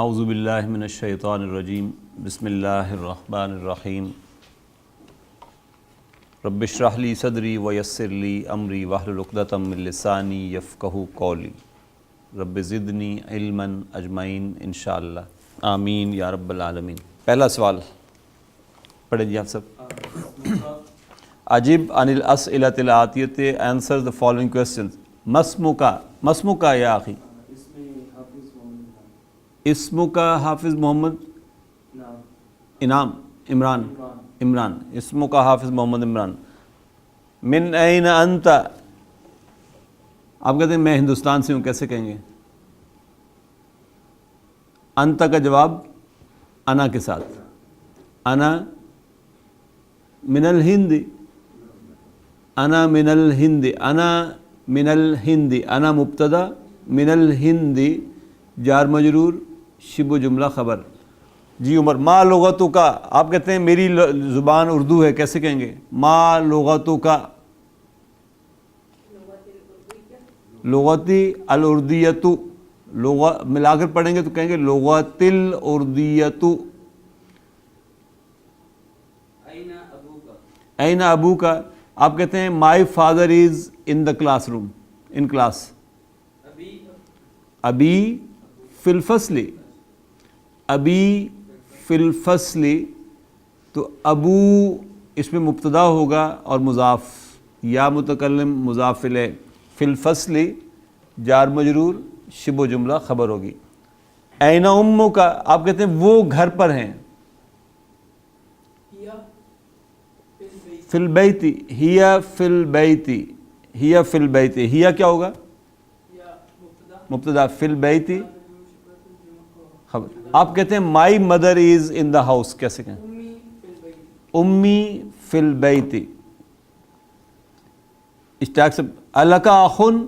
اعوذ باللہ من الشیطان الرجیم بسم اللہ الرحمن الرحیم رب اشرح لی صدری ویسر لی امری واحلل عقدۃ من لسانی یفقہوا قولی رب زدنی علما اجمعین انشاءاللہ آمین یا رب العالمین۔ پہلا سوال پڑھیں جی آپ سب۔ عجب عن الاسئلۃ الآتیۃ، آنسر the following questions۔ مسمک یا اخی، اسمک حافظ محمد انعام عمران، اسمک حافظ محمد عمران۔ من این انت، آپ کہتے ہیں میں ہندوستان سے ہوں، کیسے کہیں گے؟ انت کا جواب انا کے ساتھ، انا من الہند، انا من الہند، انا من الہند، انا مبتدا، من الہند جار مجرور، شبہ جملہ خبر۔ جی عمر، ما لغتو کا، آپ کہتے ہیں میری زبان اردو ہے، کیسے کہیں گے؟ ما لغتو کا، لغتی الاردیتو، ملا کر پڑھیں گے تو کہیں گے لغت الاردیتو۔ این ابو کا، آپ کہتے ہیں مائی father is in the class room, in class. ابی فی الفصل، ابی فی الفصل، تو ابو اس میں مبتدا ہوگا اور مضاف، یا متکلم مضاف الیہ، فی الفصل جار مجرور شبہ جملہ خبر ہوگی۔ این امک کا، آپ کہتے ہیں وہ گھر پر ہیں، فی البیت، ہی فی البیت، ہی فی البیت، ہی کیا ہوگا؟ مبتدا، فی البیت خبر۔ آپ کہتے ہیں my mother is in the house, کیسے کہیں؟ امی فی البیت۔ اشتیاق سے، الک اخن،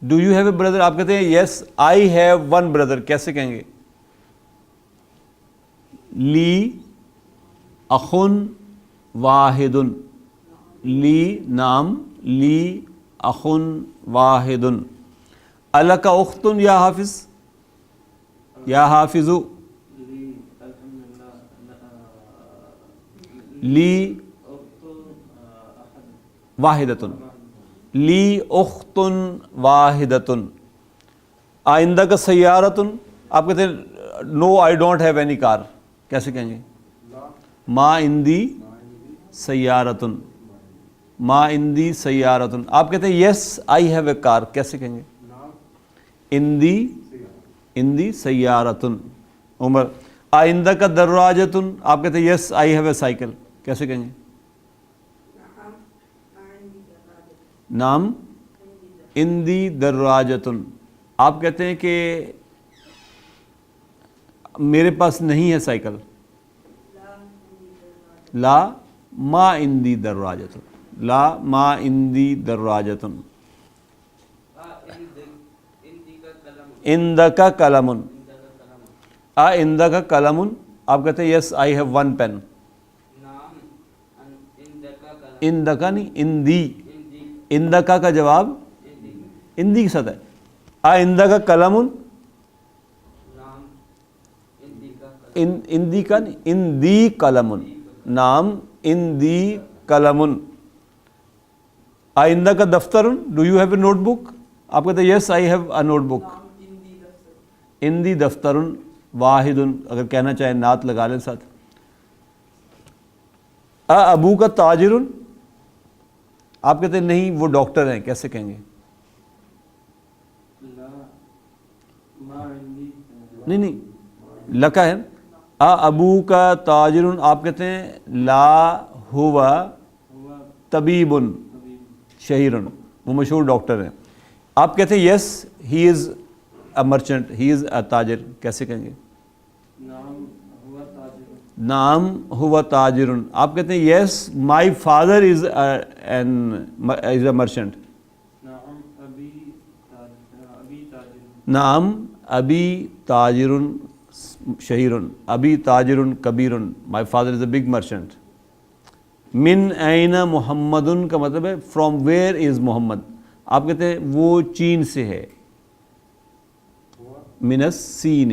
do you have a brother, آپ کہتے ہیں yes I have one brother, کیسے کہیں گے؟ لی اخن واحد، لی نام، لی اخن واحد۔ الک اخت یا حافظ، یا حافظ، لی واحدۃ، لی اخت واحدۃ۔ آئندہ کا سیارۃ، آپ کہتے ہیں no I don't have any car, کیسے کہیں گے؟ ما عندی سیارۃ، ما عندی سیارۃ۔ آپ کہتے ہیں یس آئی ہیو اے کار، کیسے کہیں گے؟ اندی سیارۃ۔ عمر، آئندہ کا دراجۃ، آپ کہتے ہیں yes I have a cycle, کیسے کہیں گے؟ نام اندی دراجۃ۔ آپ کہتے ہیں کہ میرے پاس نہیں ہے سائیکل، لا ما اندی دراجۃ، لا ما اندی دراجۃ۔ عندک قلم، عندک قلم، آپ کہتے ہیں yes I have one pain, عندک نہیں اندی، عندک کا جواب اندی کے ساتھ ہے۔ عندک قلم، اندی کا نہیں اندی قلم، نام اندی قلم۔ عندک دفتر، do you have a notebook, آپ کہتے ہیں yes I have a note book, اندی دفتر واحد، اگر کہنا چاہیں نعت لگا لیں ساتھ۔ ابو کا تاجر، آپ کہتے ہیں نہیں وہ ڈاکٹر ہیں، کیسے کہیں گے؟ نہیں لکا ہے۔ ابو کا تاجر، آپ کہتے ہیں لا ہوا طبیب شہیر، وہ مشہور ڈاکٹر ہیں۔ آپ کہتے ہیں یس ہی از اے مرچنٹ، ہی از اے تاجر، کیسے کہیں گے؟ نام ہوا تاجر۔ آپ کہتے ہیں یس مائی فادر از اے مرچنٹ، نام ابی تاجر شہیر، ابی تاجر کبیر، my father is a big merchant. من این محمد کا مطلب ہے فرام ویئر از محمد، آپ کہتے ہیں وہ چین سے ہے، من السین،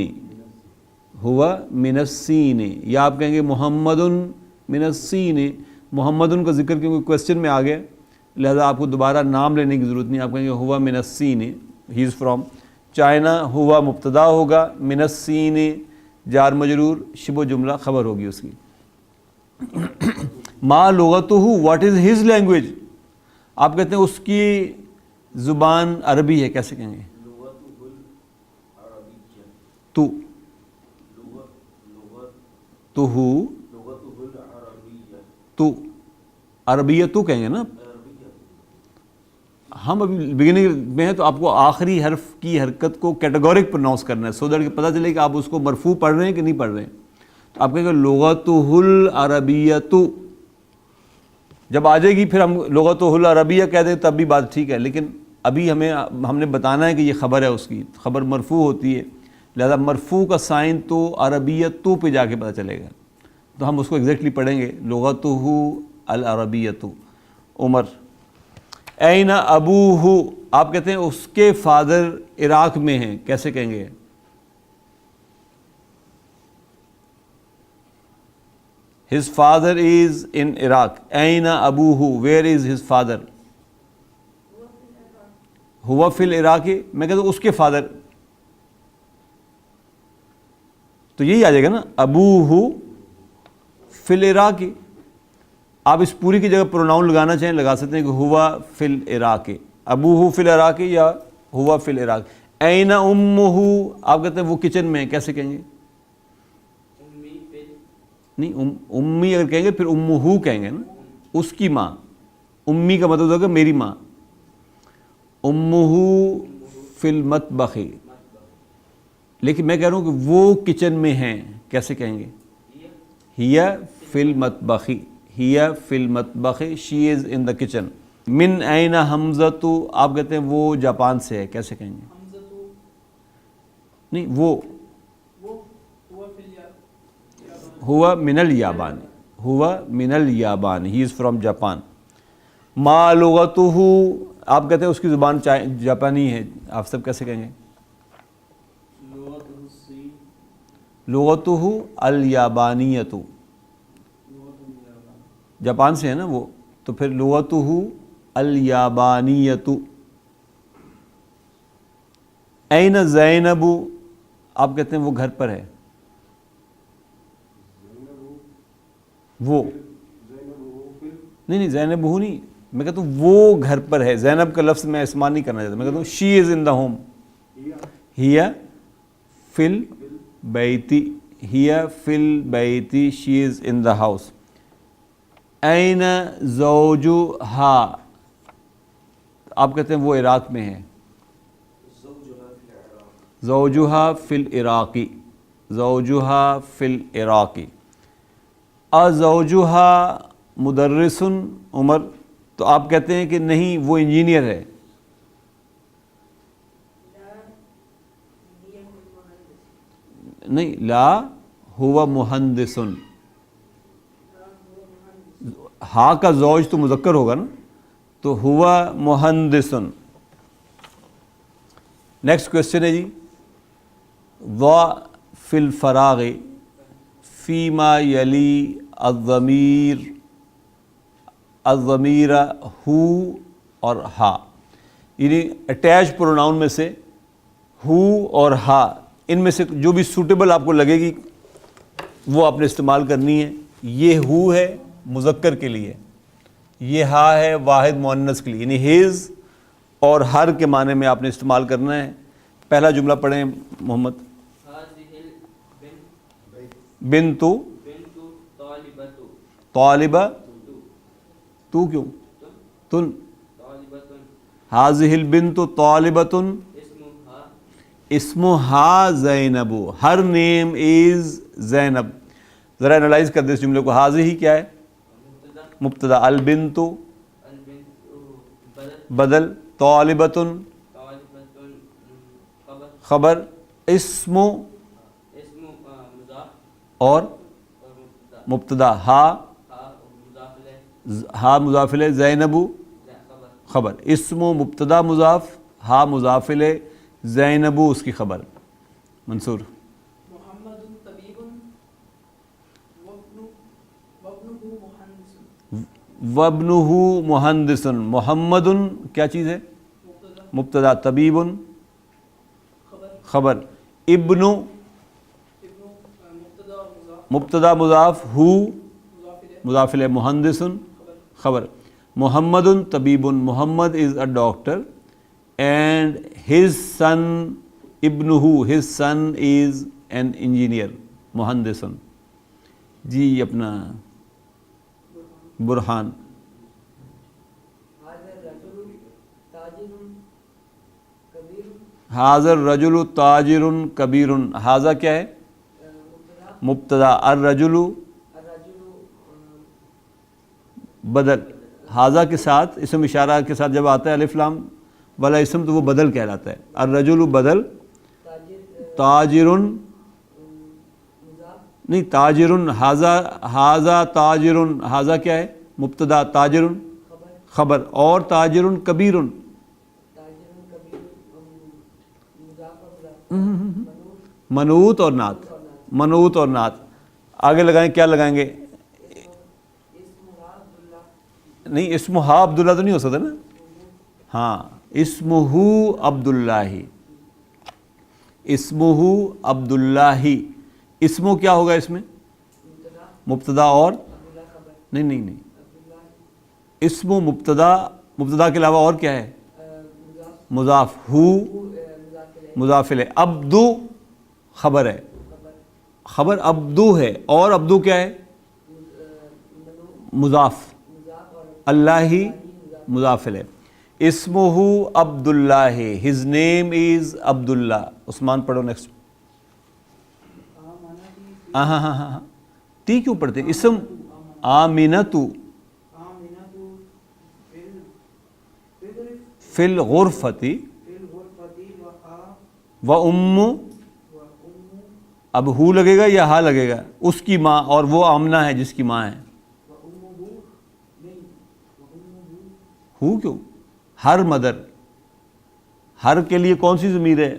ہوا من السین، یا آپ کہیں گے محمد من السین، محمد کا ذکر کیونکہ کویسچن میں آ گیا لہذا آپ کو دوبارہ نام لینے کی ضرورت نہیں، آپ کہیں گے ہوا من السین، ہی از فرام چائنا، ہوا مبتدا ہوگا، من السین جار مجرور، شبہ جملہ خبر ہوگی اس کی۔ ما لغتہ، واٹ از ہز لینگویج، آپ کہتے ہیں اس کی زبان عربی ہے، کیسے کہیں گے؟ تو تو عربیت تو کہیں گے نا، ہم ابھی بگننگ میں ہیں تو آپ کو آخری حرف کی حرکت کو کیٹیگورک پروناؤنس کرنا ہے، سو دیٹ کہ پتہ چلے کہ آپ اس کو مرفوع پڑھ رہے ہیں کہ نہیں پڑھ رہے ہیں۔ تو آپ کہیں گے لغتہ العربیۃ، جب آ جائے گی پھر ہم لغتہ العربیہ کہہ دیں تب بھی بات ٹھیک ہے، لیکن ابھی ہم نے بتانا ہے کہ یہ خبر ہے، اس کی خبر مرفوع ہوتی ہے، لہذا مرفوع کا سائن تو عربیت تو پہ جا کے پتہ چلے گا، تو ہم اس کو ایگزیکٹلی پڑھیں گے لغتہ العربیۃ۔ عمر این ابوہ، آپ کہتے ہیں اس کے فادر عراق میں ہیں، کیسے کہیں گے؟ His father is in Iraq. أين أبوه? Where is his father? ہوا فی العراق، میں کہتا ہوں اس کے فادر، تو یہی آ جائے گا نا ابوہ فی العراق۔ آپ اس پوری کی جگہ پروناؤن لگانا چاہیں لگا سکتے ہیں کہ ہوا فی العراق، ابوہ فی العراق یا ہوا فی العراق۔ این امہ، آپ کہتے ہیں وہ کچن میں، کیسے کہیں گے؟ نہیں، امی اگر کہیں گے پھر امہ کہیں گے نا، اس کی ماں، امی کا مطلب ہوگا میری ماں، امہ فی المطبخ، لیکن میں کہہ رہا ہوں کہ وہ کچن میں ہیں، کیسے کہیں گے؟ ہی فی المطبخ، ہی فی المطبخ، شی از ان دا کچن۔ من این حمزۃ، آپ کہتے ہیں وہ جاپان سے ہے، کیسے کہیں گے؟ نہیں، وہ ہوا من الیابان، ہوا من الیابان، ہی از فرام جاپان۔ ما لغتہ، آپ کہتے ہیں اس کی زبان جاپانی ہے، آپ سب کیسے کہیں گے؟ لغتہ الیابانیۃ، جاپان سے ہے نا وہ، تو پھر لغتہ الیابانیۃ۔ این زینب، آپ کہتے ہیں وہ گھر پر ہے، وہ نہیں زینب ہو نہیں، میں کہتا ہوں وہ گھر پر ہے، زینب کا لفظ میں استعمال نہیں کرنا چاہتا، میں کہتا ہوں شی از ان دا ہوم، ہی فی البیت، ہی فی البیت، شی از ان دا ہاؤس۔ این زوجہا، آپ کہتے ہیں وہ عراق میں ہے، زوجہا فی العراق، زوجہا فی العراق۔ ازوجہا مدرس، عمر، تو آپ کہتے ہیں کہ نہیں وہ انجینئر ہے، نہیں، لا ہوا مہندس، ہا کا زوج تو مذکر ہوگا نا، تو ہوا مہندس۔ نیکسٹ کوشچن ہے جی، ضع فی الفراغ فیما یلی الضمیر، الضمیر ہو اور ہا، یعنی اٹیچ پروناؤن میں سے ہو اور ہا، ان میں سے جو بھی سوٹیبل آپ کو لگے گی وہ آپ نے استعمال کرنی ہے۔ یہ ہو ہے مذکر کے لیے، یہ ہا ہے واحد مؤنث کے لیے، یعنی ہز اور ہر کے معنی میں آپ نے استعمال کرنا ہے۔ پہلا جملہ پڑھیں محمد۔ بنت طالبہ، تو کیوں؟ تن، ہذہ البنت طالبۃ، اسمہا زینب، ہر نیم از زینب۔ ذرا انالائز کر دیں اس جملے کو، ہذہ کیا ہے؟ مبتدا، البنت بدل، طالبۃ خبر، اسم اور مبتدا، ہا مضاف الیہ، زینب خبر، اسم مبتدا مضاف، ہا مضاف الیہ، زینب اس کی خبر۔ منصور، وابنہ مہندس، محمد کیا چیز ہے؟ مبتدا، طبیب خبر، ابن مبتدا مضاف، ہو مضاف الیہ، مہندس خبر، محمد طبیب، Muhammad is a doctor, and his son ابنہ، his son is an engineer, مہندس. جی اپنا برہان. حاضر رجل تاجر کبیر، حاضہ کیا ہے؟ مبتدا، الرجل بدل، حاضہ کے ساتھ اسم اشارہ کے ساتھ جب آتا ہے الف لام والا اسم تو وہ بدل کہلاتا ہے. الرجل بدل، تاجر نہیں، تاجر، حاضہ تاجر، حاضہ کیا ہے؟ مبتدا، تاجر خبر، اور تاجر کبیر، منوط اور نعت، منوط اور نعت. آگے لگائیں، کیا لگائیں گے؟ نہیں، اسمہا عبداللہ تو نہیں ہو سکتا نا. ہاں، اسمہ عبداللہ، اسمہ عبداللہ. اسمو کیا ہوگا اس میں؟ مبتدا اور نہیں نہیں نہیں، اسم مبتدا، مبتدا کے علاوہ اور کیا ہے؟ مضاف، ہو مضاف الیہ، عبدو خبر ہے، خبر عبدو ہے، اور عبدو کیا ہے؟ مضاف، اللہ مضاف الیہ. اسمہ عبداللہ، ہز نیم از عبداللہ. عثمان پڑھو نیکسٹ. ہاں ہاں ہاں ہاں، تی کیوں پڑھتے؟ اسم آمنتو فی الغرفتی و ام، اب ہو لگے گا یا ہا لگے گا؟ اس کی ماں، اور وہ آمنہ ہے جس کی ماں ہے. ہو کیوں؟ ہر مدر، ہر کے لیے کون سی ضمیر ہے؟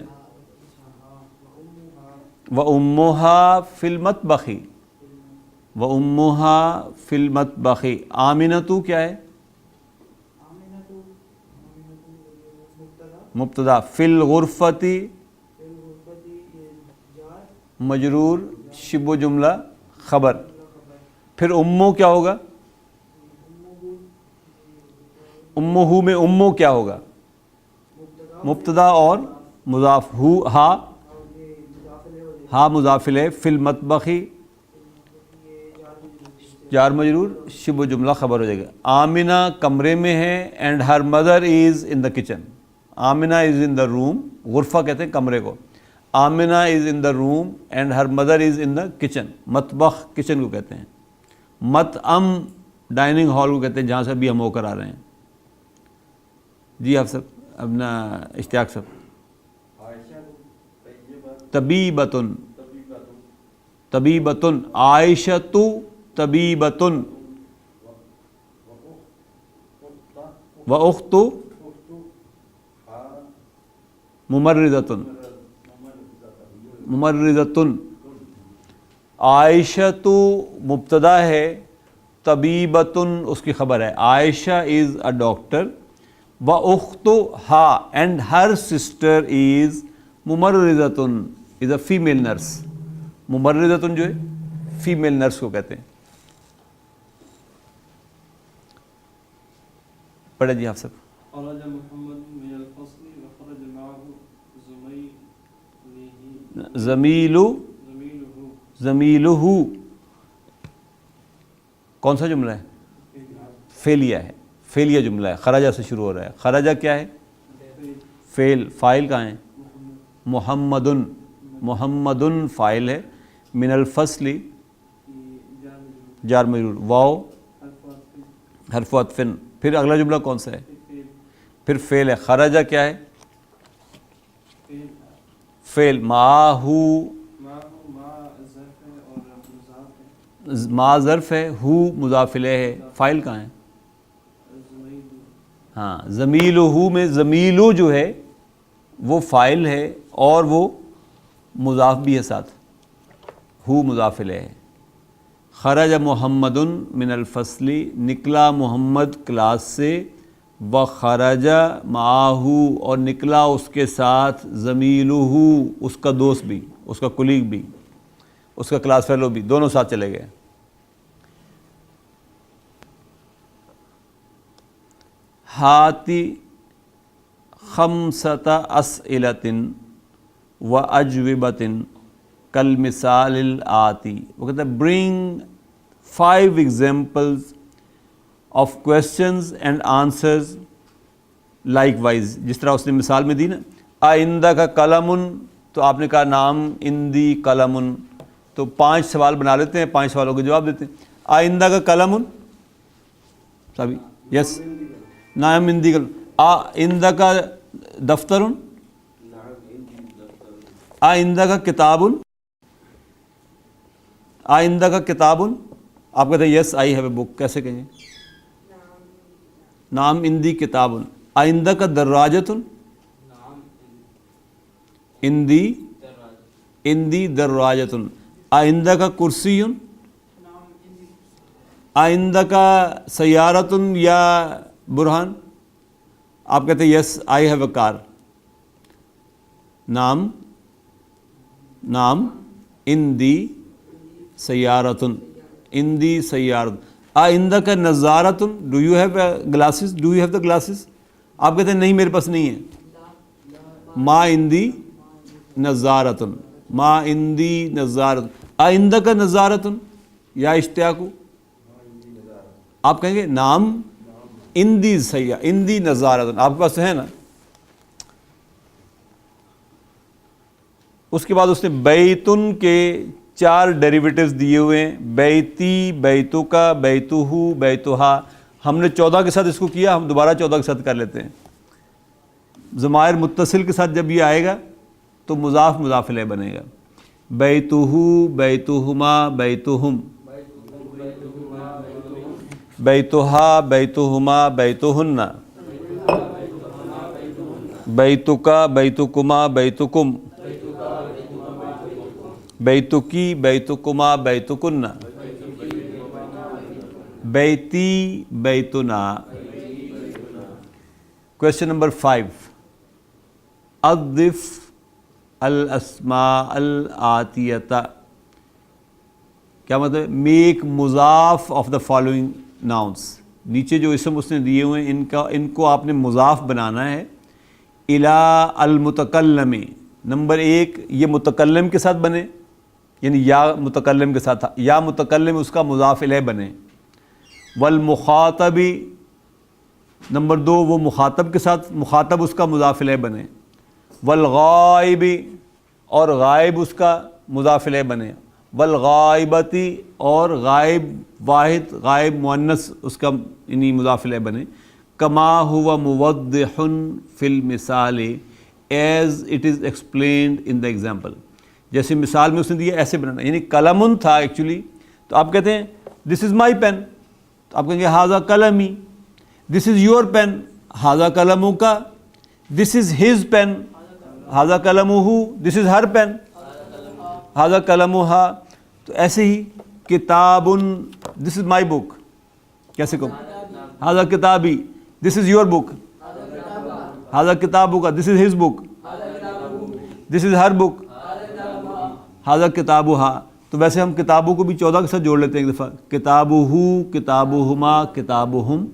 وَأُمُّهَا فِي الْمَطْبَخِ، وَأُمُّهَا فِي الْمَطْبَخِ. آمنتو کیا ہے؟ مبتدا، فی الغرفتی مجرور، شبہ جملہ خبر. پھر امو کیا ہوگا؟ امہو میں امو کیا ہوگا؟ مبتدا اور مضاف، ہو ہا، ہا مضاف الیہ، فی المطبخ جار مجرور، شبہ جملہ خبر ہو جائے گا. آمنہ کمرے میں ہے، and her mother is in the kitchen. Amna is in the room, غرفہ کہتے ہیں کمرے کو. Amna is in the room and her mother is in the kitchen. مطبخ کچن کو کہتے ہیں. مطعم ڈائننگ ہال کو کہتے ہیں جہاں سے بھی ہم ہو کر آ رہے ہیں. جی آپ سب اپنا اشتیاق سب. طبیبتن، طبیبتن، عائشۃ طبیبتن، واخت ممرضۃ، ممرضۃ. عائشۃ مبتدا ہے، طبیبتن اس کی خبر ہے. عائشہ از اے ڈاکٹر، وَأُخْتُهَا اینڈ ہر سسٹر از ممرضۃ، از اے فیمیل نرس. ممرضۃ جو ہے فیمیل نرس کو کہتے ہیں. پڑھے جی آپ سب. خرج محمد من الفصل وخرج معه زمیلہ. کون سا جملہ ہے؟ فعلیہ ہے، فعلیہ جملہ ہے، خرجہ سے شروع ہو رہا ہے. خرجہ کیا ہے؟ فعل. فاعل کہاں ہے؟ محمدن، محمدن فاعل ہے. من الفصل جار مجرور، واو حرف عطف. پھر اگلا جملہ کون سا ہے؟ پھر فعل ہے. خرجہ کیا ہے؟ فعل. معاہو، ما ظرف ہے، ہو مضاف الیہ ہے. فاعل کہاں ہے؟ ہاں، زمیلہ میں زمیلو جو ہے وہ فاعل ہے اور وہ مضاف بھی ہے ساتھ، ہو مضاف الیہ ہے. خرج محمد من الفصل، نکلا محمد کلاس سے، وخرج معہ، اور نکلا اس کے ساتھ، زمیلہ، اس کا دوست بھی، اس کا کولیگ بھی، اس کا کلاس فیلو بھی، دونوں ساتھ چلے گئے۔ ہاتی خمسۃ اسئلۃ واجوبۃ کالمثال الآتی، وہ کہتا ہے برنگ 5 examples of questions and answers likewise، جس طرح اس نے مثال میں دی نا، آئندہ کا قلم، تو آپ نے کہا نام اندی قلم، تو 5 سوال بنا لیتے ہیں، 5 سوالوں کے جواب دیتے ہیں۔ آئندہ کا قلم، سبھی یس، نام اندی قلم، آئندہ کا دفتر، آئندہ کا کتاب، آئندہ کا کتاب، آپ کہتے ہیں یس آئی ہیو اے بک، کیسے کہیں گے؟ نام اندی کتاب، آئندہ کا دراجۃ، اندی دراجۃ، آئندہ کا کرسی، آئندہ کا سیارۃ یا برہان، آپ کہتے ہیں یس آئی ہیو اے کار، نام اندی سیارۃ، اندی سیارۃ، آئندہ کا نظارۃ، do you have glasses, do you have the glasses, آپ کہتے ہیں نہیں میرے پاس نہیں ہے، ما اندی نظارۃ، ما اندی نظارۃ، آئندہ کا نظارۃ یا اشتیاق، آپ کہیں گے نام اندی اندی نظارۃ، آپ کے پاس ہے نا۔ اس کے بعد اس نے بیتن کے 4 ڈیریویٹیوز دیے ہوئے ہیں، بیتی، بیتو کا، بیتوہو، بیتوہا، ہم نے 14 کے ساتھ اس کو کیا، ہم دوبارہ 14 کے ساتھ کر لیتے ہیں۔ ضمائر متصل کے ساتھ جب یہ آئے گا تو مضاف مضاف الیہ بنے گا، بیتوہو، بیتوہما، بیتوہم، بیتوہا، بیتوہما، بیتوہن، بیتکا، بیتکما، بیتکم، بیتکی، بیتکما، بیتکن، بیتی، بیتنا۔ کویسچن نمبر 5، اضف الاسماء الآتیۃ، کیا مطلب؟ میک مضاف آف دا فالوئنگ ناؤنس، نیچے جو اسم اس نے دیے ہوئے ہیں ان کو آپ نے مضاف بنانا ہے، الی المتکلم، نمبر 1 یہ متکلم کے ساتھ بنے، یعنی یا متکلم کے ساتھ، یا متکلم اس کا مضاف الیہ بنے، والمخاطب، نمبر 2 وہ مخاطب کے ساتھ، مخاطب اس کا مضاف الیہ بنے، والغائب، اور غائب اس کا مضاف الیہ بنے، والغائبتی، اور غائب واحد، غائب مؤنث اس کا یعنی مضاف الیہ بنے، کما ہوا موضح فی المثال as it is explained in the example, جیسے مثال میں اس نے دیا ایسے بنانا، یعنی قلم تھا ایکچولی، تو آپ کہتے ہیں دس از مائی پین، تو آپ کہیں گے ہاذا قلمی، دس از یور پین، ہاذا قلمو کا، دس از ہز پین، ہاذا قلمہ، دس از ہر پین، ہاذا قلمہا، تو ایسے ہی کتاب، دس از مائی بک، کیسے کہوں؟ ہاذا کتابی، دس از یور بک، ہاذا کتابو کا، this is his book, this is ہر بک، ہاذا کتابہا۔ تو ویسے ہم کتابوں کو بھی 14 کے ساتھ جوڑ لیتے ہیں ایک دفعہ، کتابہو، کتابہما، کتابہم،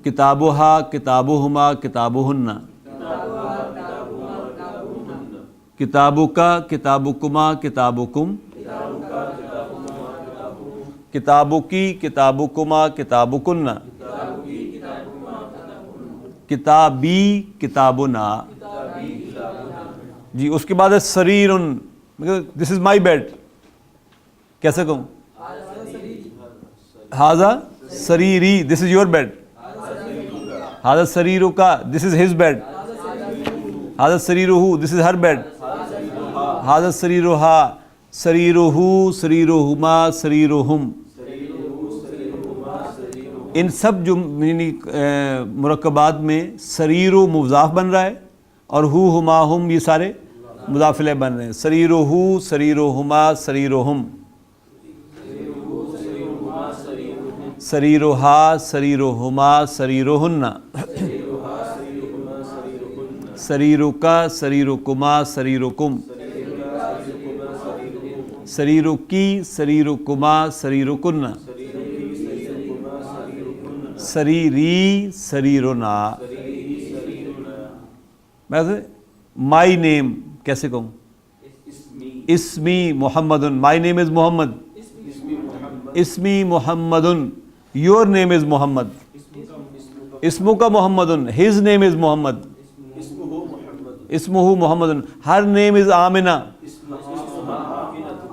کتابہا، کتابہما، کتابہن، کتابکا، کتابکما، کتابکم، کتابکی، کتابکما، کتابکن، کتابی، کتابنا۔ جی اس کے بعد ہے سریرن، دس از مائی بیڈ، کیسے کہوں؟ ہاذا سریری، دس از یور بیڈ، ہاذا سریرو کا، دس از ہز بیڈ، ہاذا سریرہو، دس از ہر بیڈ، ہاذا سریرہا، سریرہو، سریرہما، سریرہم۔ ان سب جو مرکبات میں سریرو مضاف بن رہا ہے، اور ہو، ہما، ہم، یہ سارے مضاف الیہ بن رہے ہیں. سریرہو سریرہما سریرہم. سریرہا سریرہما سریرہن. سریرکا سریرکما سریرکم. سریرکی سریرکما سریرکن. سریری سریرنا. مائی نیم کیسے کہوں؟ اسمی محمد. مائی نیم از محمد. اسمی محمد. یور نیم از محمد. اسمو کا محمد. ہز نیم از محمد. اسمہ محمد. ہر نیم از آمنہ.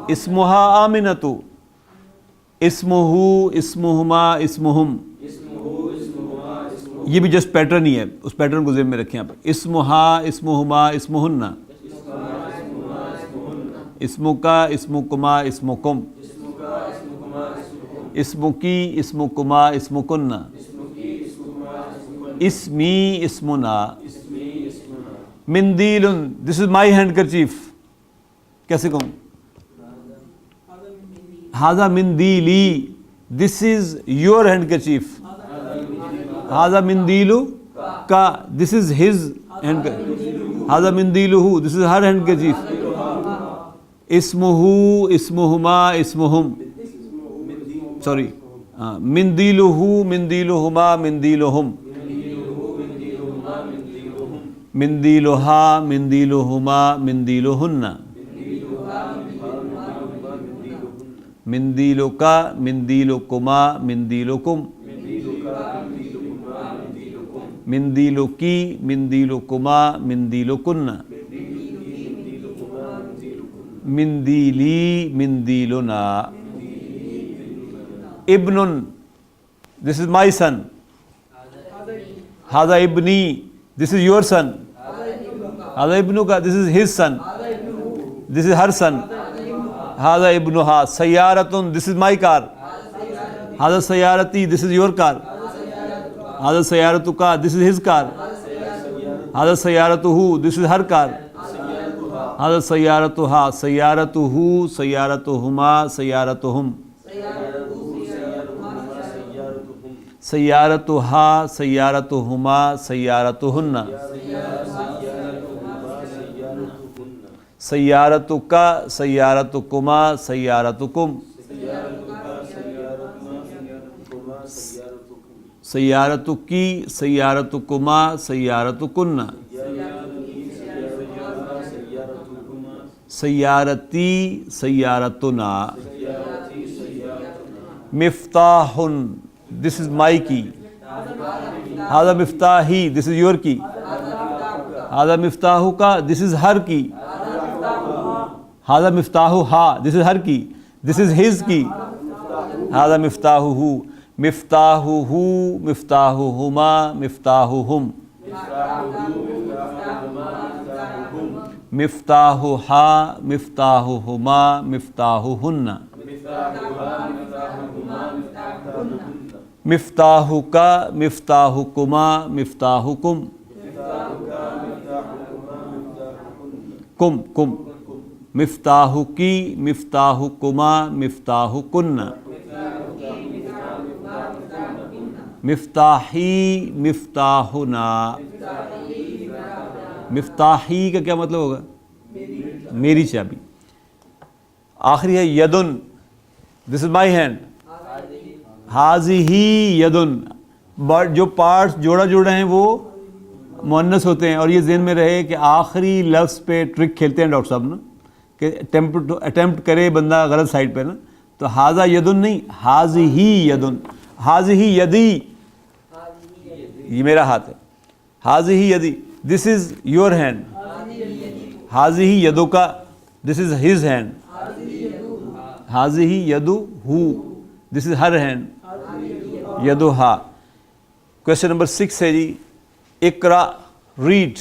اسمہا آمنۃ. اسمہ اسمہما اسمہم. یہ بھی جسٹ پیٹرن ہی ہے، اس پیٹرن کو ذہن میں رکھیں. یہاں پر اسمہا اسمہما اسمہن. اسمکا اسمکما اسمکم. اسمکی اسمکما اسمکن. اسمی اسمنا. مندیل. دس از مائی ہینڈ کرچیف. کیسے کہوں؟ ہاذا مندیلی. دس از یور ہینڈ کرچیف. ہاذا مندیلو کا. This is his hand. ہاذا مندیلہ. This is her handkerchief. اسمہ اسمہما اسمہم. سوری مندیلہ مندیلہما مندیلہم. مندیلہا مندیلہما مندیلہن. مندیلکا مندیلکما مندیلکم. مندیلکی مندیلکما مندیلکن. مندیلی مندیلنا. ابن. دس از مائی سن. ہذا ابنی. دس از یور سن. ہذا ابنو کا. This is his son. This is Hare sun. ہذا ابنہا. سیارتن. This is my car. ہذا سیارتی. This is your car. ہذا سیارتو کا. This is his car. ہذا سیارتہ. This is ہر کار. ہذا سیارتہا. سیارتہ سیارتہما سیارتہم. سیارتہا سیارتہما سیارتہن. سیارتکا سیارتکما سیارتکم. سیارتکی سیارتکما سیارتکن. سیارتی سیارتنا. مفتاح. دس از مائی کی. ہذا مفتاحی. دس از یور کی. ہذا مفتاحو کا. دس از ہر کی. ہذا مفتاحو ہا. دس از ہر کی. دس از ہز کی. ہذا مفتاحہ. مفتاحہ مفتاحہما مفتاحہم. مفتاحہا مفتاحہما مفتاحہن. مفتاحکا مفتاحکما مفتاحکم. کم کم. مفتاحکی مفتاحکما مفتاحکن. مفتاحی مفتاحنا. مفتاحی کا کیا مطلب ہوگا؟ میری چابی. آخری ہے یدن. دس از مائی ہینڈ. ہاذہ یدن. جو پارٹس جوڑا جوڑے ہیں وہ مؤنث ہوتے ہیں. اور یہ ذہن میں رہے کہ آخری لفظ پہ ٹرک کھیلتے ہیں ڈاکٹر صاحب نا، کہ اٹیمپٹ کرے بندہ غلط سائڈ پہ نا. تو ہاذا یدن نہیں، ہاذہ یدن. ہاذہ یدی. یہ میرا ہاتھ ہے. ہاذہ یدی. This is your hand. ہاذہ یدک. This is his hand. ہاذہ یدہ. This is her hand. یدہا. کویشچن نمبر 6 ہے جی. اقرا. ریڈ.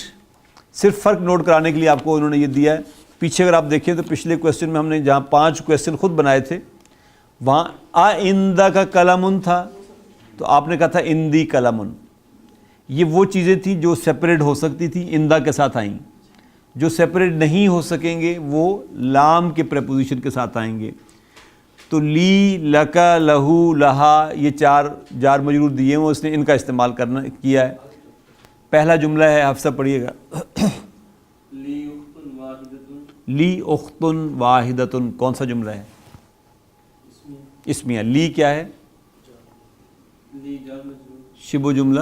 صرف فرق نوٹ کرانے کے لیے آپ کو انہوں نے یہ دیا ہے. پیچھے اگر آپ دیکھیں تو پچھلے کویشچن میں ہم نے جہاں 5 کویشچن خود بنائے تھے وہاں آئندہ کا کلمن تھا تو آپ نے کہا تھا اندی کلمن. یہ وہ چیزیں تھیں جو سپریٹ ہو سکتی تھی، اندہ کے ساتھ آئیں. جو سیپریٹ نہیں ہو سکیں گے وہ لام کے پریپوزیشن کے ساتھ آئیں گے. تو لی، لکا، لہو، لہا، یہ 4 جار مجرور دیے ہیں، اس نے ان کا استعمال کیا ہے. پہلا جملہ ہے، حفصہ پڑھیے گا. لی اخت واحدۃ. لی اختن واحدتن کون سا جملہ ہے؟ اسمیہ. لی کیا ہے؟ لی جار مجرور شبہ جملہ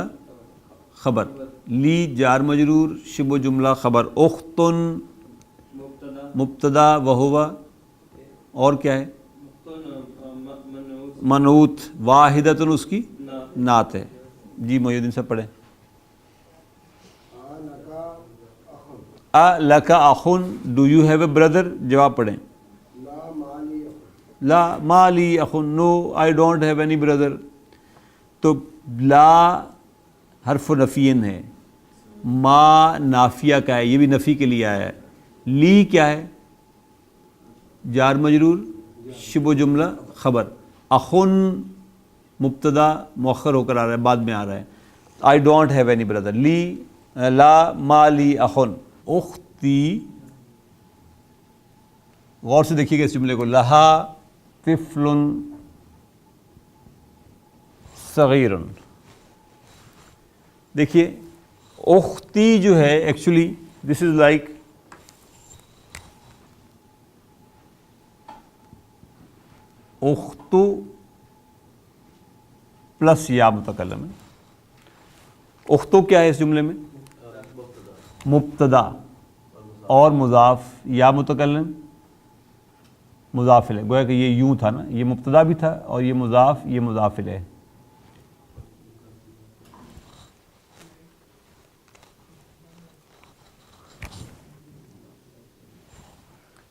خبر. لی جار مجرور شبہ جملہ خبر. اختن مبتدا مبتدا وہوا اور کیا ہے؟ منعوت منعوت. واحدتن اس کی نعت. نعت ہے. جی محی الدین صاحب پڑھیں. لَكَ أَخٌ do you have a brother? جواب پڑھیں. لا ما لی اخ، no I don't have any brother. تو لا حرف نفین ہے، ما نافیہ کا ہے، یہ بھی نفی کے لیے آیا ہے. لی کیا ہے؟ جار مجرور شبہ جملہ خبر. اخن مبتدا مؤخر ہو کر آ رہا ہے، بعد میں آ رہا ہے. آئی ڈونٹ ہیو اینی بردر. لی لا ما لی اخن. اختی، غور سے دیکھیے گا اس جملے کو. لہا طفل صغیر. دیکھیے اختی جو ہے ایکچولی دس از لائک اختو پلس یا متکلم ہے. اختو کیا ہے اس جملے میں؟ مبتدا اور مضاف، یا متکلم مضاف الیہ. گویا کہ یہ یوں تھا نا، یہ مبتدا بھی تھا اور یہ مضاف، یہ مضاف الیہ.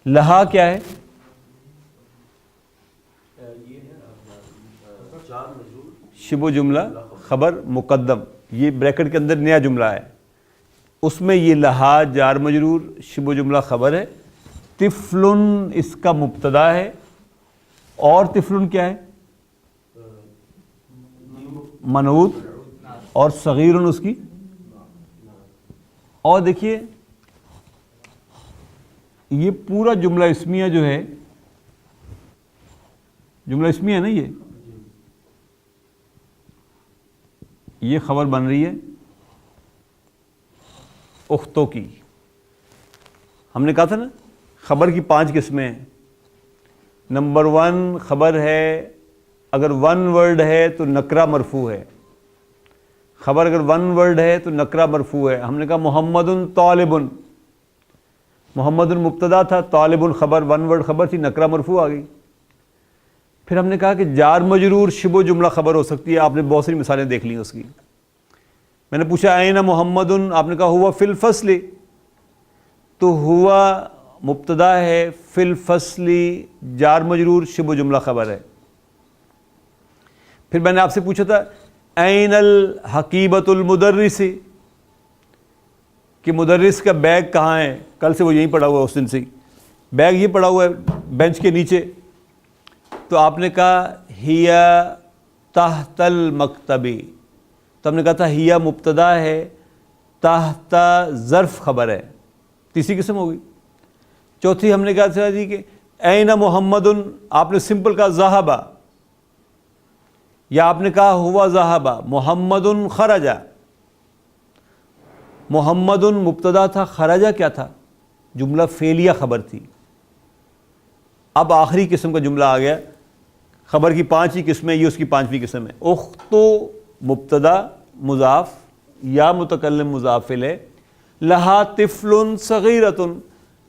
لہا کیا ہے؟ شبہ جملہ خبر مقدم. یہ بریکٹ کے اندر نیا جملہ ہے، اس میں یہ لہا جار مجرور شبہ جملہ خبر ہے. طفلن اس کا مبتدا ہے، اور طفلن کیا ہے؟ منعوت، اور صغیرن اس کی. اور دیکھیے یہ پورا جملہ اسمیہ جو ہے، جملہ اسمیہ ہے نا، یہ خبر بن رہی ہے اختوں کی. ہم نے کہا تھا نا خبر کی 5 قسمیں ہیں. نمبر 1 خبر ہے اگر 1 ورڈ ہے تو نکرہ مرفوع ہے. خبر اگر 1 ورڈ ہے تو نکرہ مرفوع ہے. ہم نے کہا محمد طالب، محمد مبتدا تھا، طالب خبر، 1 ورڈ خبر تھی، نکرہ مرفوع آ گئی. پھر ہم نے کہا کہ جار مجرور شبہ جملہ خبر ہو سکتی ہے. آپ نے بہت ساری مثالیں دیکھ لیں اس کی. میں نے پوچھا این محمد، آپ نے کہا ہوا فی الفصل، تو ہوا مبتدا ہے، فی الفصل جار مجرور شبہ جملہ خبر ہے. پھر میں نے آپ سے پوچھا تھا این الحقیبۃ المدرس، کہ مدرس کا بیگ کہاں ہے؟ کل سے وہ یہیں پڑا ہوا ہے، اس دن سے بیگ یہ پڑا ہوا ہے بینچ کے نیچے. تو آپ نے کہا ہیا تحت المکتبی. تو ہم نے کہا تھا ہیا مبتدا ہے، تحت ظرف خبر ہے. تیسری قسم ہو گئی. چوتھی ہم نے کہا تھا جی کہ این محمد، آپ نے سمپل کہا ذہبا، یا آپ نے کہا ہوا ذہبا. محمد خرجا، محمد مبتدا تھا، خرجا کیا تھا؟ جملہ فعلیہ خبر تھی. اب آخری قسم کا جملہ آ گیا. خبر کی 5 ہی قسمیں، یہ اس کی 5ویں قسم ہے. اختو مبتدا مضاف، یا متکلم مضاف الیہ. لہا طفل صغیرۃ،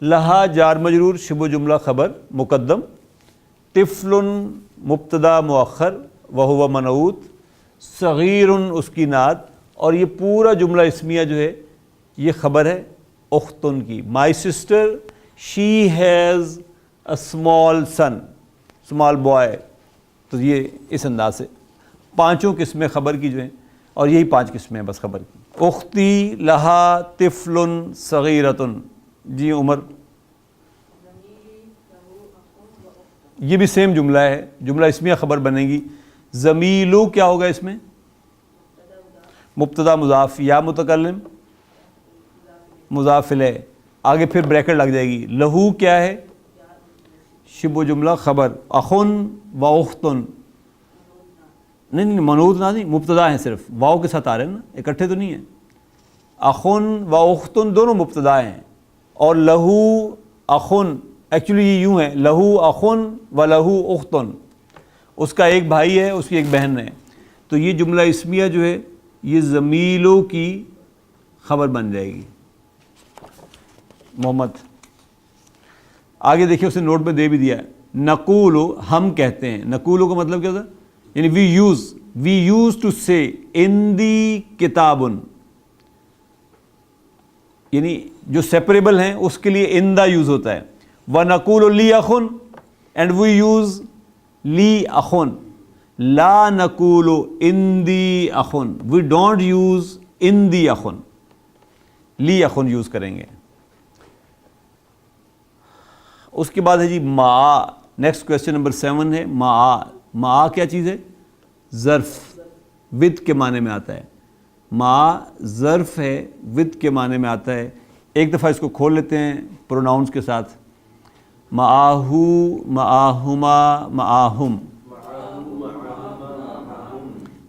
لہا جار مجرور شبہ جملہ خبر مقدم. طفل مبتدا مؤخر وہو منعوت. صغیر اس کی نعت. اور یہ پورا جملہ اسمیہ جو ہے یہ خبر ہے اختن کی. My sister she has a small son, small boy. تو یہ اس انداز سے 5 قسمیں خبر کی جو ہیں، اور یہی 5 قسمیں ہیں بس خبر کی. اختی، لہا، طفل، صغیرۃ. جی عمر. یہ بھی سیم جملہ ہے، جملہ اسمیہ خبر بنے گی. زمیلو کیا ہوگا اس میں؟ مبتدا مضاف، یا متکلم مضاف الیہ. آگے پھر بریکٹ لگ جائے گی. لہو کیا ہے؟ شبہ جملہ خبر. اخن و اختن, نہیں منعوت نہ نہیں, مبتدا ہیں صرف, واؤ کے ساتھ آ رہے ہیں نا, اکٹھے تو نہیں ہیں. اخن و اختن دونوں مبتدا ہیں, اور لہو اخن ایکچولی یہ یوں ہے, لہو اخن و لہو اختن, اس کا ایک بھائی ہے, اس کی ایک بہن ہے. تو یہ جملہ اسمیہ جو ہے یہ زمیلوں کی خبر بن جائے گی. محمد آگے دیکھیں, اس نے نوٹ میں دے بھی دیا ہے. نقولو ہم کہتے ہیں, نقولو کا مطلب کیا تھا؟ یعنی وی یوز ٹو سے ان دی کتابن, یعنی جو سیپریبل ہیں اس کے لیے ان دا یوز ہوتا ہے. وَنَقُولُ لِی أَخٌ اینڈ وی یوز لی اخن. لا نقول ان دی اخن, وی ڈونٹ یوز ان دی اخن, لی اخن یوز کریں گے. اس کے بعد ہے جی ما. نیکسٹ کویسچن نمبر 7 ہے ما. ما کیا چیز ہے؟ ظرف, ود کے معنی میں آتا ہے. ما ظرف ہے, ود کے معنی میں آتا ہے. ایک دفعہ اس کو کھول لیتے ہیں پروناؤنس کے ساتھ. معاہو, معاہما, معاہم,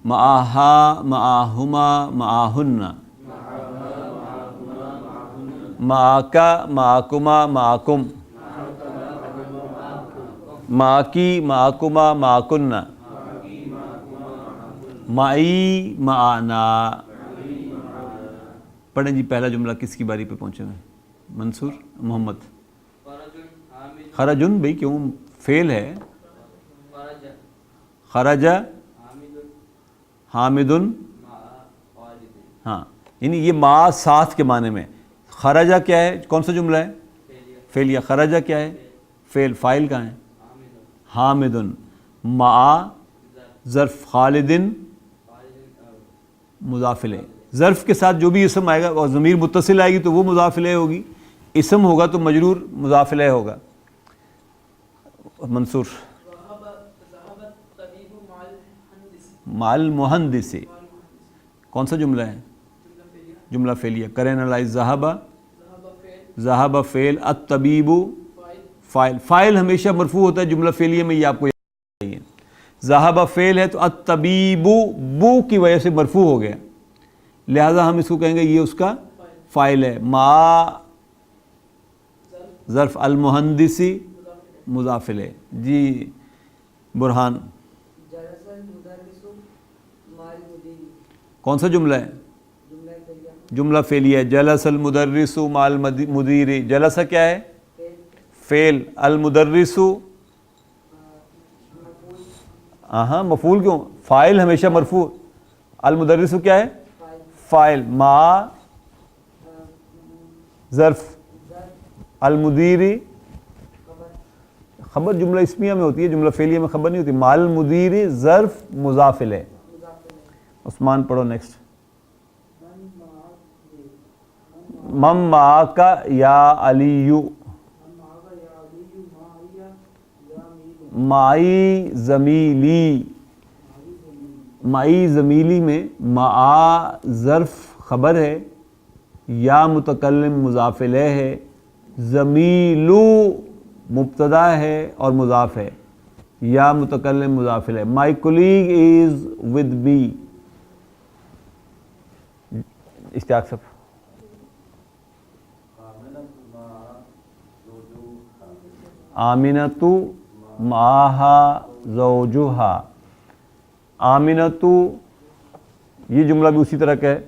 معاہا, معاہما, معاہن, معاکا, معاکما, معاکم, معاکی, معاکما, معاکن, معی, معانا. پڑھیں جی پہلا جملہ کس کی باری پہ پہنچے ہیں؟ منصور, محمد. خرجن بھئی کیوں فعل ہے؟ خرج حامدن, ہاں یعنی یہ ما ساتھ کے معنی میں. خرجہ کیا ہے؟ کون سا جملہ ہے؟ فعلیہ. خرجہ کیا ہے؟ فعل. فاعل کہاں ہے؟ حامدن. ما ظرف, خالدن مضاف الیہ. ظرف کے ساتھ جو بھی اسم آئے گا اور ضمیر متصل آئے گی تو وہ مضاف الیہ ہوگی, اسم ہوگا تو مجرور مضاف الیہ ہوگا. منصور. مال مہندس, کون سا جملہ ہے؟ جملہ فعلیہ. کرین الائز ذہبہ, ذہبہ فعل, الطبیب فاعل. فاعل ہمیشہ مرفوع ہوتا ہے جملہ فعلیہ میں, یہ آپ کو یاد چاہیے. ذہبہ فعل ہے تو الطبیب بو کی وجہ سے مرفوع ہو گیا, لہذا ہم اس کو کہیں گے یہ اس کا فاعل ہے. ما ظرف, المہندسی مضاف الیہ. جی برہان. کون سا جملہ ہے؟ جملہ فعلیہ. جلس المدرس مع المدیر. جلسہ کیا ہے؟ فعل. المدرس ہاں مفعول کیوں؟ فاعل ہمیشہ مرفوع. المدرس کیا ہے؟ فاعل. مع ظرف, المدیر خبر. جملہ اسمیہ میں ہوتی ہے, جملہ فعلیہ میں خبر نہیں ہوتی. مع المدیر ظرف مضاف الیہ. عثمان پڑھو نیکسٹ. من معاک یا علی. معی زمیلی. معی زمیلی میں معا ظرف خبر ہے, یا متکلم مضاف الیہ ہے, زمیلو مبتدا ہے اور مضاف ہے, یا متکلم مضاف الیہ. مائی کولیگ از ود بی. اشتیاق صاحب. آمنتو معاہا زوجہا. آمنتو یہ جملہ بھی اسی طرح کا ہے.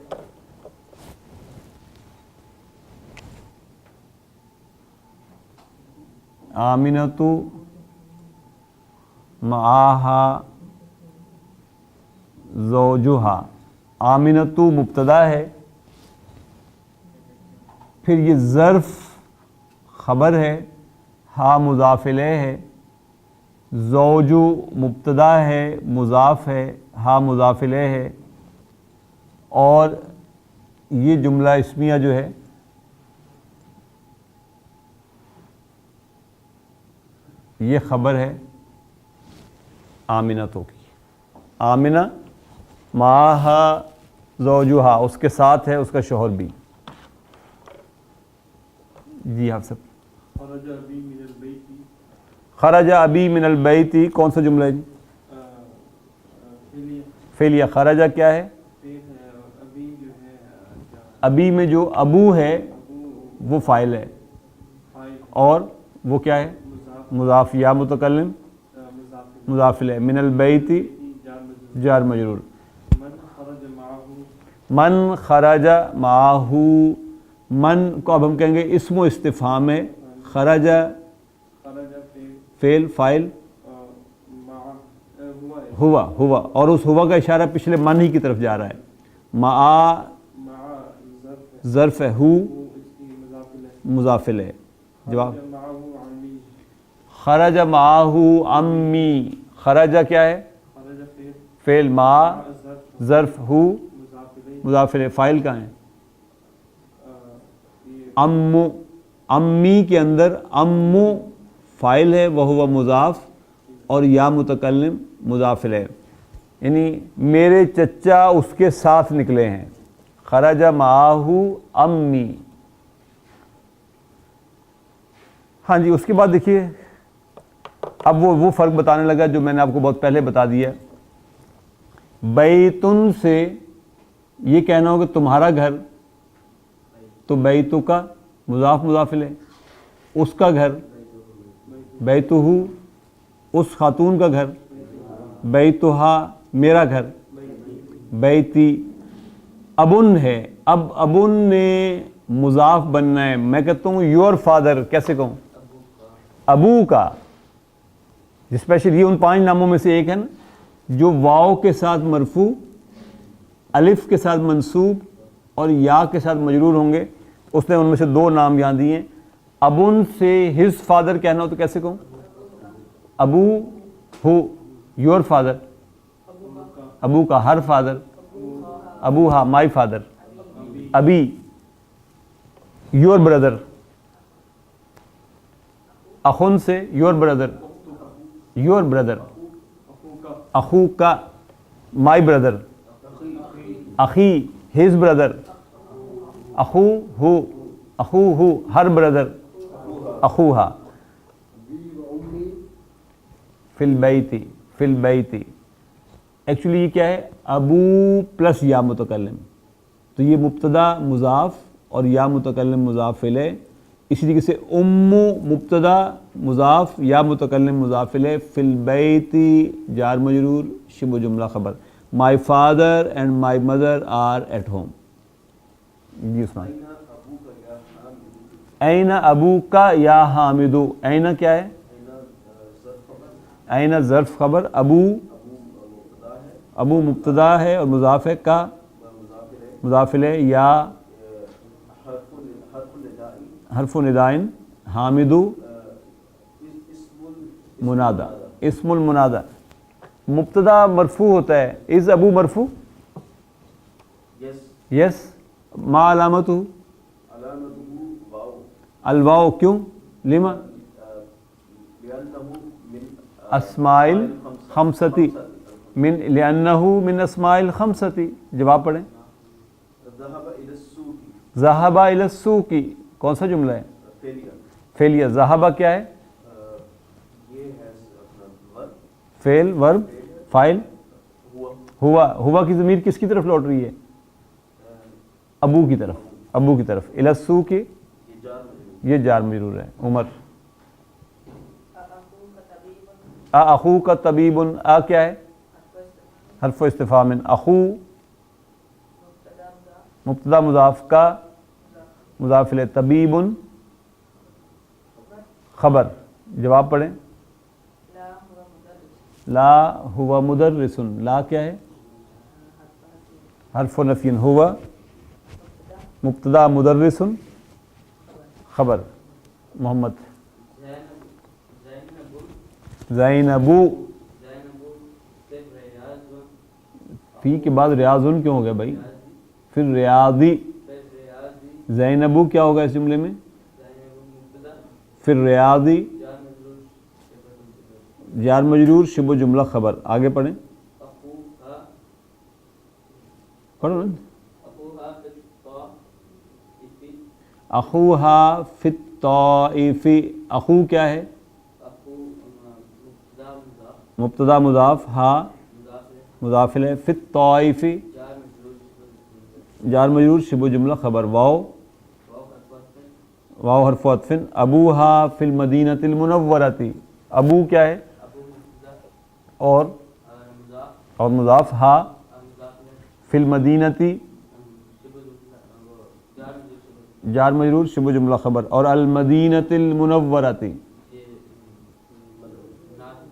آمنتو معاہا زوجہا. آمنتو مبتدا ہے, پھر یہ ظرف خبر ہے, ہا مضاف الیہ ہے, زوجو مبتدا ہے, مضاف ہے, ہا مضاف الیہ ہے, اور یہ جملہ اسمیہ جو ہے یہ خبر ہے آمنتو کی. آمنہ معاہا زوجہا, اس کے ساتھ ہے اس کا شوہر بھی. جی آپ سب. خرج أبي من البيت خرج ابی من البیتی کون سا جملہ ہے جی؟ فعلیہ فعلیہ. خرجہ کیا ہے؟ ابھی جو ہے ابی میں جو ابو ہے ابو وہ فاعل ہے فاعل اور وہ کیا ہے؟ مضاف مضاف. یا متکلم مضاف مضاف الیہ. من البیتی جار مجرور. جار مجرور. من خرج معه من خرج معہ. من کو اب ہم کہیں گے اسم و استفہام ہے. خرج خرج فعل فاعل مع ہوا ہے ہوا ہوا اور اس ہوا کا اشارہ پچھلے من ہی کی طرف جا رہا ہے. مع مع ظرف ظرف ہے. ہو وہ اس کی مضاف الیہ. مضاف الیہ. جواب خرج معه عمی خرج معہ امی. خرج کیا ہے؟ خرج فعل. مع ظرف ظرف. ہو مضاف الیہ. مضاف الیہ. فاعل کہاں ہے؟ یہ امو. امی کے اندر امو فاعل ہے وہو مضاف اور یا متکلم مضاف الیہ. یعنی میرے چچا اس کے ساتھ نکلے ہیں. خرج معہ امی. ہاں جی. اس کے بعد دیکھیے اب وہ فرق بتانے لگا جو میں نے آپ کو بہت پہلے بتا دیا. بیتن سے یہ کہنا ہوگا تمہارا گھر تو بیتو کا مضاف مضاف الیہ. اس کا گھر بیتہ اس خاتون کا گھر. بیتہا میرا گھر. بیتی ابن ہے. اب ابن نے مضاف بننا ہے. میں کہتا ہوں یور فادر. کیسے کہوں؟ ابو کا. اسپیشل یہ ان 5 ناموں میں سے ایک ہے نا جو واو کے ساتھ مرفوع الف کے ساتھ منصوب اور یا کے ساتھ مجرور ہوں گے. اس نے ان میں سے 2 نام یہاں دیے ہیں. ابن سے ہز فادر کہنا ہو تو کیسے کہوں؟ ابو ہو یور فادر. ابو کا ہر فادر. ابو ہا مائی فادر. ابی یور بردر. اخن سے یور بردر. Your brother. اخو کا مائی بردر. اخی ہز بردر. اخو ہو ہر بردر. اخوہا. فی البیتی. فی البیتی ایکچولی یہ کیا ہے؟ ابو پلس یا متکلم. تو یہ مبتدا مضاف اور یا متکلم مضاف الیہ. اسی طریقے سے امو مبتدا مضاف یا متکلم مضاف الیہ. فی البیتی جار مجرور شبہ جملہ خبر. My father and my mother are at home. جی عثمان. این ابو کا یا حامدو. این کیا ہے؟ این ظرف خبر. ابو مبتدا ہے اور مضاف ہے. کا مضاف الیہ. یا حرف ندائن. حامدو منادا. اسم المنادا. مبتدا مرفوع ہوتا ہے. از ابو مرفوع؟ یس. ما علامتہ؟ الواو. کیوں؟ لما؟ اسماعیل خمستی. من لأنہ من اسماعیل الخمستی. جواب پڑھیں. ذہب الی السوق. کون سا جملہ ہے؟ فعلیہ. ذہب کیا ہے؟ فعل ورب فاعل. ہوا کی ضمیر کس کی طرف لوٹ رہی ہے؟ ابو کی طرف. ابو کی طرف. الی السوق یہ جار مجرور ہے. عمر. اخو کا طبیب. کیا ہے؟ حرف استفہام. اخو مبتدا مضاف. کا مضاف الیہ. طبیب خبر. جواب پڑھیں. لا ہوا مدرس. لا کیا ہے؟ حرف نفی. ہوا مبتدا مدرس خبر. محمد. زینبو. فی کے بعد ریاضن کیوں ہو گیا بھائی؟ پھر ریاضی. زینبو کیا ہوگا اس جملے میں؟ پھر ریاضی جار مجرور شبہ جملہ خبر. آگے پڑھیں. پڑھو نا. اخوہا فی الطائف، اخو کیا ہے؟ أخو مبتدأ مضاف مبتدا مضاف، ہا مضاف إليه مضاف الیہ، فی الطائف جار مجرور جار مجرور شبہ جملہ خبر، واو واو حرف عطف واو حرف عطف، ابوہا فی المدینۃ المنورۃ، ابو کیا ہے؟ أبو مبتدأ اور مضاف اور مضاف، ہا مضاف إليه فی المدینۃ شبه جملة جار مجرور شبه جار مجرور شبہ جملہ خبر، اور المدینۃ المنورۃ، نعت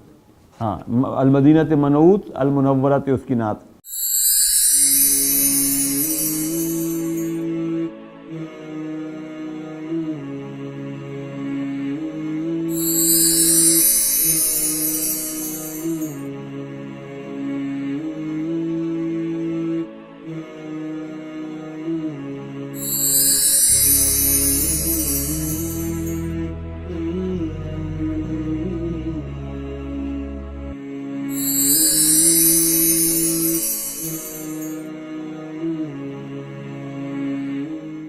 ہاں المدینۃ منعوت، المنورۃ اس کی نعت